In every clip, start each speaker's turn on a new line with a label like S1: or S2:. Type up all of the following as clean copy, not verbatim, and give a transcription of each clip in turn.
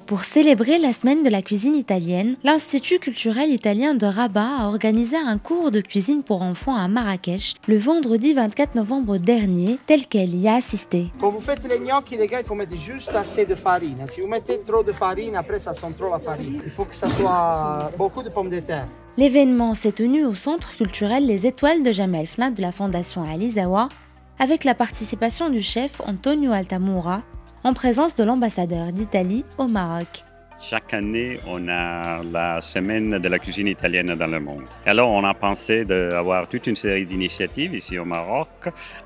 S1: Pour célébrer la semaine de la cuisine italienne, l'Institut culturel italien de Rabat a organisé un cours de cuisine pour enfants à Marrakech le vendredi 24 novembre dernier, tel qu'elle y a assisté.
S2: Quand vous faites les gnocchis, les gars, il faut mettre juste assez de farine. Si vous mettez trop de farine, après ça sent trop la farine. Il faut que ça soit beaucoup de pommes de terre.
S1: L'événement s'est tenu au centre culturel Les Étoiles de Jamel Fna de la Fondation Alizawa, avec la participation du chef Antonio Altamura, en présence de l'ambassadeur d'Italie au Maroc.
S3: Chaque année, on a la semaine de la cuisine italienne dans le monde. Alors, on a pensé d'avoir toute une série d'initiatives ici au Maroc,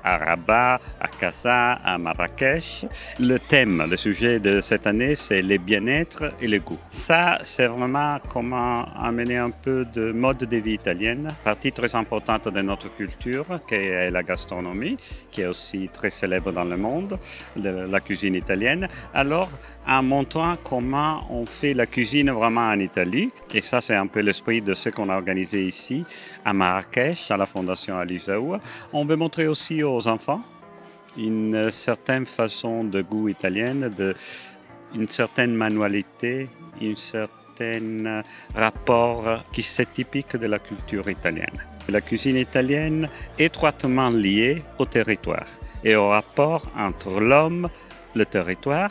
S3: à Rabat, à Casa, à Marrakech. Le thème, le sujet de cette année, c'est le bien-être et le goût. Ça, c'est vraiment comment amener un peu de mode de vie italienne, partie très importante de notre culture, qui est la gastronomie, qui est aussi très célèbre dans le monde, la cuisine italienne. Alors, en montrant comment on fait la cuisine vraiment en Italie. Et ça, c'est un peu l'esprit de ce qu'on a organisé ici, à Marrakech, à la Fondation Alizawa. On veut montrer aussi aux enfants une certaine façon de goût italienne, une certaine manualité, un certain rapport qui est typique de la culture italienne. La cuisine italienne est étroitement liée au territoire et au rapport entre l'homme, le territoire,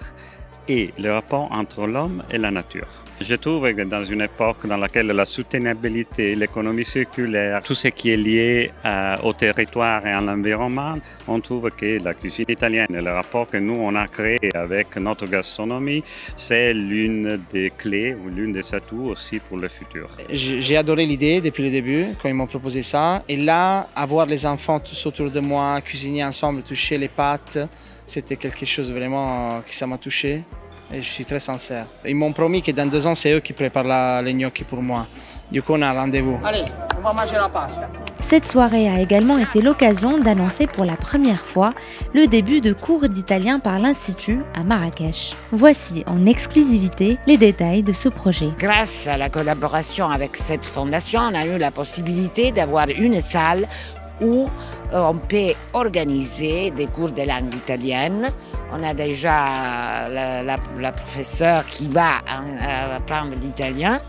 S3: et le rapport entre l'homme et la nature. Je trouve que dans une époque dans laquelle la soutenabilité, l'économie circulaire, tout ce qui est lié au territoire et à l'environnement, on trouve que la cuisine italienne et le rapport que nous on a créé avec notre gastronomie, c'est l'une des clés ou l'une des atouts aussi pour le futur.
S2: J'ai adoré l'idée depuis le début, quand ils m'ont proposé ça. Et là, avoir les enfants tous autour de moi, cuisiner ensemble, toucher les pâtes, c'était quelque chose vraiment qui ça m'a touché. Et je suis très sincère. Ils m'ont promis que dans 2 ans, c'est eux qui préparent les gnocchi pour moi. Du coup, on a un rendez-vous. Allez, on va manger la pasta.
S1: Cette soirée a également été l'occasion d'annoncer pour la première fois le début de cours d'italien par l'Institut à Marrakech. Voici en exclusivité les détails de ce projet.
S4: Grâce à la collaboration avec cette fondation, on a eu la possibilité d'avoir une salle où on peut organiser des cours de langue italienne. On a déjà la professeure qui va apprendre l'italien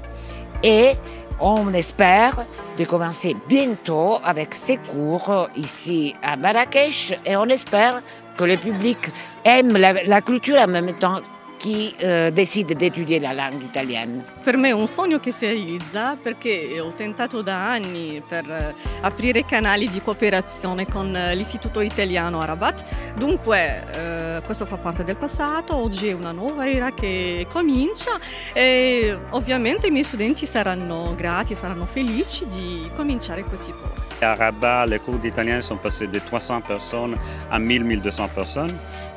S4: et on espère de commencer bientôt avec ces cours ici à Marrakech et on espère que le public aime la culture en même temps chi decide di studiare la lingua italiana.
S5: Per me è un sogno che si realizza perché ho tentato da anni per aprire canali di cooperazione con l'Istituto Italiano a Rabat. Dunque questo fa parte del passato, oggi è una nuova era che comincia e ovviamente i miei studenti saranno grati, saranno felici di cominciare questi corsi.
S3: À Rabat, les cours d'italien sont passés de 300 personnes à 1000-1200 personnes.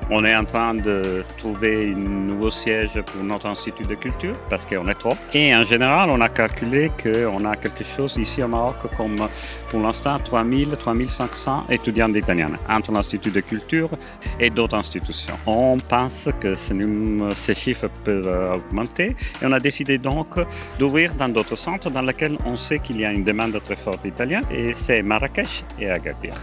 S3: On est en train de trouver un nouveau siège pour notre institut de culture parce qu'on est trop. Et en général, on a calculé qu'on a quelque chose ici au Maroc comme pour l'instant 3000-3500 étudiants d'italien entre l'institut de culture et d'autres institutions. On pense que ces chiffres peuvent augmenter et on a décidé donc d'ouvrir dans d'autres centres dans lesquels on sait qu'il y a une demande très forte d'italien et c'est Marrakech et Agadir.